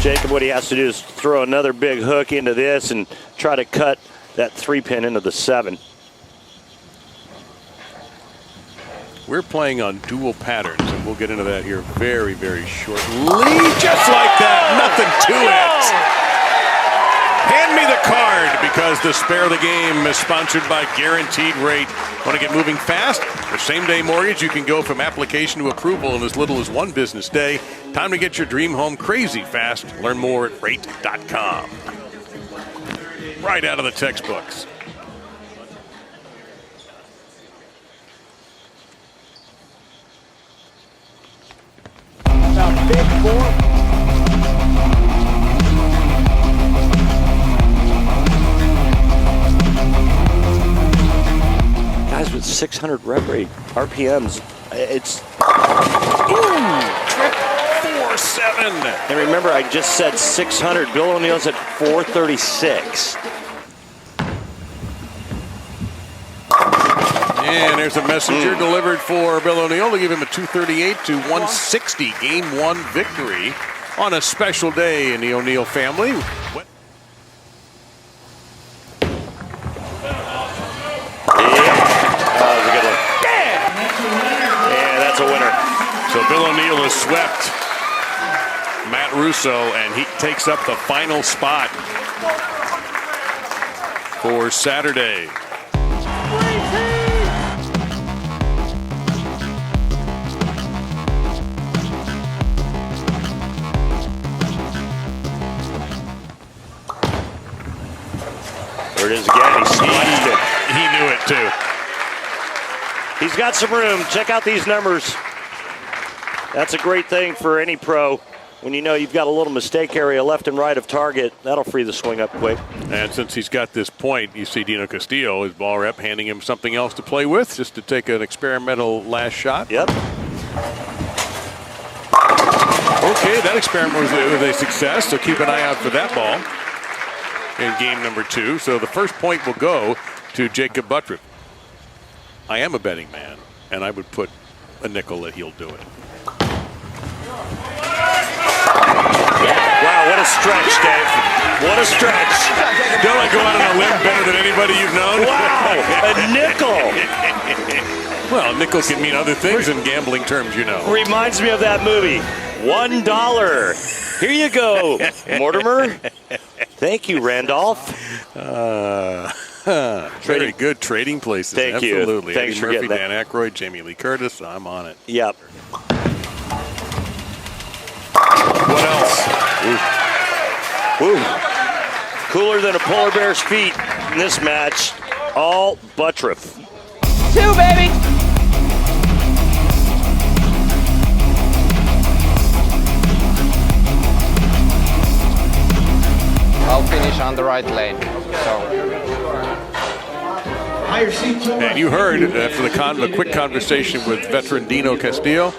Jacob, what he has to do is throw another big hook into this and try to cut that 3-pin into the 7. We're playing on dual patterns, and we'll get into that here very, very shortly. Just like that, nothing to it. Hand me the card, because the Spare of the Game is sponsored by Guaranteed Rate. Want to get moving fast? For same-day mortgage, you can go from application to approval in as little as 1 business day. Time to get your dream home crazy fast. Learn more at rate.com. Right out of the textbooks. Big 4. Guys with 600 rep rate RPMs, it's Trip 4-7. And remember, I just said 600. Bill O'Neill's at 436. And there's a messenger delivered for Bill O'Neill to give him a 238 to 160 Game 1 victory on a special day in the O'Neill family. That's a winner. So Bill O'Neill has swept Matt Russo, and he takes up the final spot for Saturday. There it is again. He sliced it. He knew it too. He's got some room. Check out these numbers. That's a great thing for any pro. When you know you've got a little mistake area left and right of target, that'll free the swing up quick. And since he's got this point, you see Dino Castillo, his ball rep, handing him something else to play with, just to take an experimental last shot. Yep. Okay, that experiment was a success, so keep an eye out for that ball in game number 2. So the first point will go to Jacob Butturff. I am a betting man, and I would put a nickel that he'll do it. Wow, what a stretch, Dave. What a stretch. Don't I go out on a limb better than anybody you've known? Wow, a nickel. Well, nickel can mean other things in gambling terms, you know. Reminds me of that movie, $1. Here you go, Mortimer. Thank you, Randolph. Very good trading places. Thank Absolutely. you. Thanks Eddie for Murphy, getting Dan Aykroyd, Jamie Lee Curtis. I'm on it. Yep. What else? Woo. Cooler than a polar bear's feet in this match. All Butturff. 2, baby. I'll finish on the right lane. And you heard after the quick conversation with veteran Dino Castillo,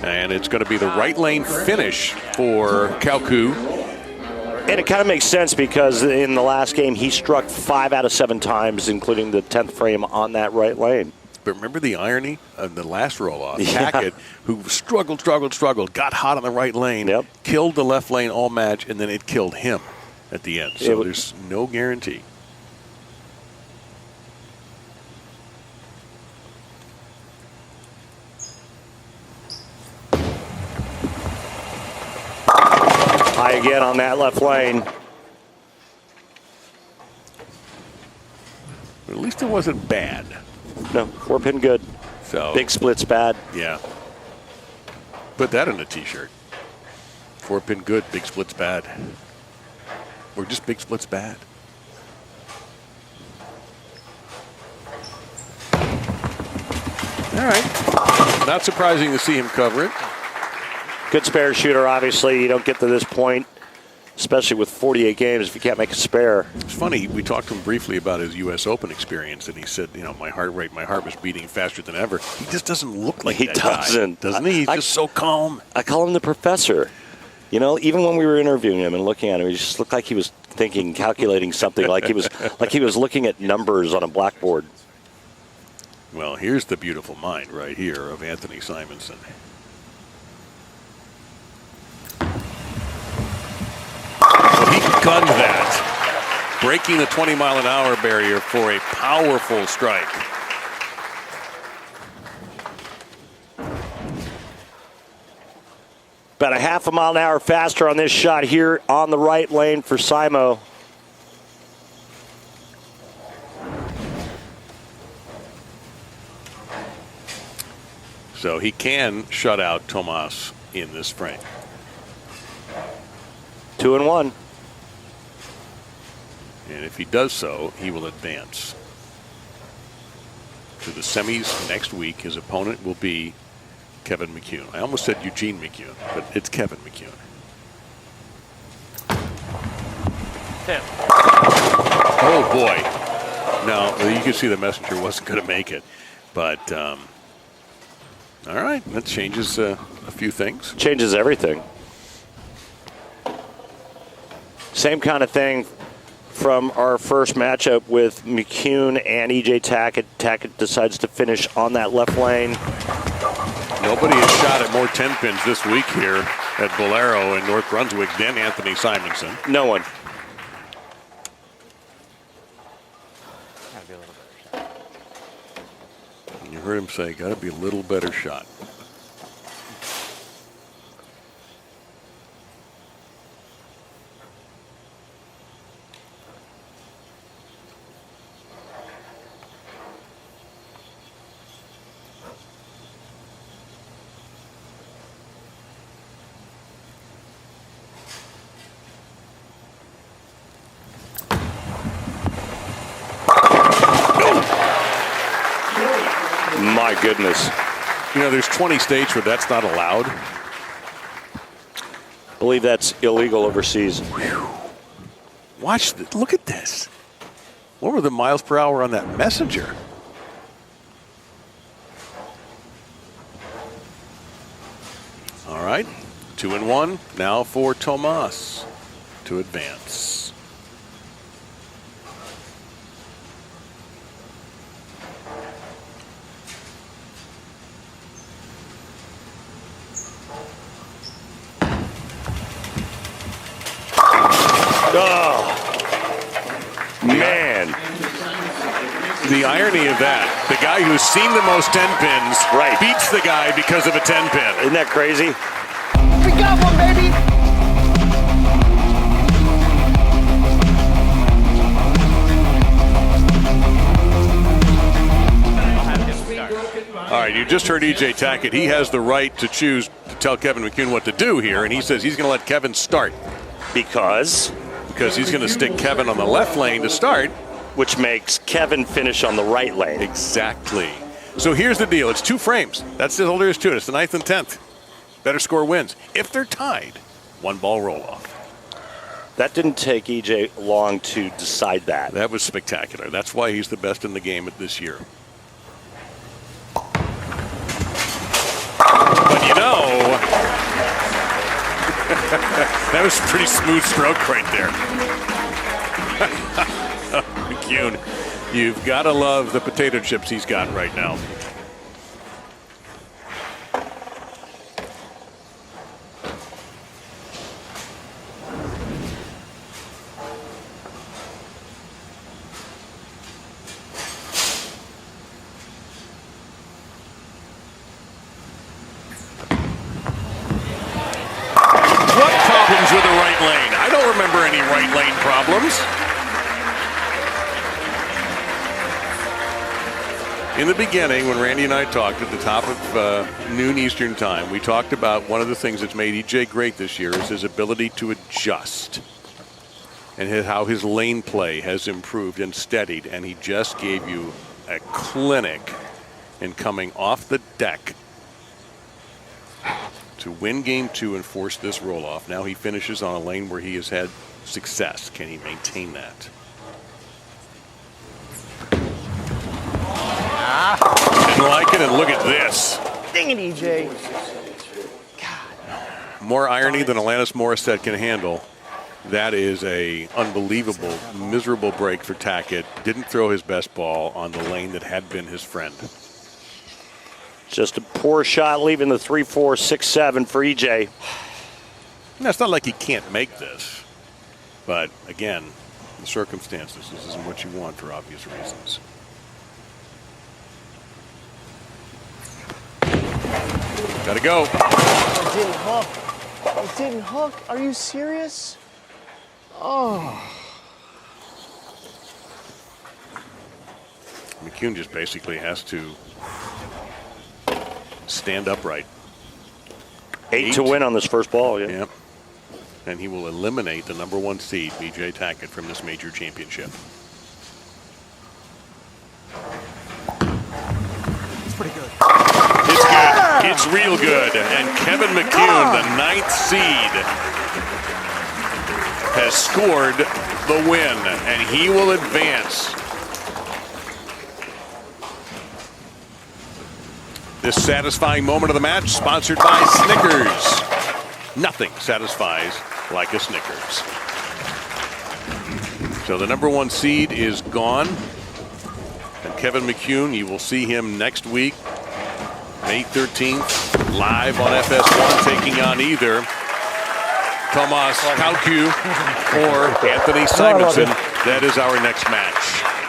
and it's going to be the right lane finish for Kalku. And it kind of makes sense because in the last game he struck 5 out of 7 times, including the 10th frame on that right lane. But remember the irony of the last roll-off? Yeah. Tackett, who struggled, got hot on the right lane, killed the left lane all match, and then it killed him at the end. So there's no guarantee. High again on that left lane. At least it wasn't bad. No, 4-pin good. So big splits bad. Yeah. Put that in a t-shirt. 4-pin good, big splits bad. Or just big splits bad. All right. Not surprising to see him cover it. Good spare shooter, obviously. You don't get to this point, especially with 48 games, if you can't make a spare. It's funny, we talked to him briefly about his U.S. Open experience, and he said, you know, my heart was beating faster than ever. He just doesn't look like that doesn't. guy, doesn't he? He's just so calm. I call him the professor. You know, even when we were interviewing him and looking at him, he just looked like he was thinking, calculating something, like he was looking at numbers on a blackboard. Well, here's the beautiful mind right here of Anthony Simonsen. gunned that, breaking the 20-mile-an-hour barrier for a powerful strike. About a half a mile an hour faster on this shot here on the right lane for Simo. So he can shut out Tomas in this frame. 2-1. And if he does so, he will advance to the semis next week. His opponent will be Kevin McCune. I almost said Eugene McCune, but it's Kevin McCune. 10. Oh, boy. Now, you can see the messenger wasn't going to make it. But, all right, that changes a few things. Changes everything. Same kind of thing from our first matchup with McCune and E.J. Tackett. Tackett decides to finish on that left lane. Nobody has shot at more 10 pins this week here at Bolero in North Brunswick than Anthony Simonsen. No one. You heard him say, got to be a little better shot. My goodness. You know, there's 20 states where that's not allowed. I believe that's illegal overseas. Watch, look at this. What were the miles per hour on that messenger? All right, 2-1 now for Tomas to advance. Oh, man. The irony of that, the guy who's seen the most 10 pins beats the guy because of a 10 pin. Isn't that crazy? We got one, baby. All right, you just heard E.J. Tackett. He has the right to choose to tell Kevin McCune what to do here, and he says he's going to let Kevin start. Because he's going to stick Kevin on the left lane to start. Which makes Kevin finish on the right lane. Exactly. So here's the deal. It's 2 frames. That's all there is to it. It's the 9th and 10th. Better score wins. If they're tied, 1 ball roll off. That didn't take EJ long to decide that. That was spectacular. That's why he's the best in the game at this year. But you know, that was a pretty smooth stroke right there. McCune, you've got to love the potato chips he's got right now. What problems with the right lane? I don't remember any right lane problems. In the beginning, when Randy and I talked at the top of noon Eastern time, we talked about one of the things that's made EJ great this year is his ability to adjust and how his lane play has improved and steadied. And he just gave you a clinic in coming off the deck to win game 2 and force this roll off. Now he finishes on a lane where he has had success. Can he maintain that? Didn't like it, and look at this. Dang it, EJ. More irony than Alanis Morissette can handle. That is a unbelievable, miserable break for Tackett. Didn't throw his best ball on the lane that had been his friend. Just a poor shot, leaving the 3-4, 6-7 for EJ. No, it's not like he can't make this. But again, the circumstances, this isn't what you want for obvious reasons. Gotta go. It didn't hook. It didn't hook. Are you serious? Oh. McCune just basically has to stand upright. 8 to win on this first ball. Yeah. Yep. And he will eliminate the number 1 seed, BJ Tackett, from this major championship. It's pretty good. It's good. It's real good. And Kevin McCune, the 9th seed, has scored the win, and he will advance. This satisfying moment of the match, sponsored by Snickers. Nothing satisfies like a Snickers. So the number 1 seed is gone. And Kevin McCune, you will see him next week, May 13th, live on FS1, taking on either Tomas Kauku or Anthony Simonsen. That is our next match.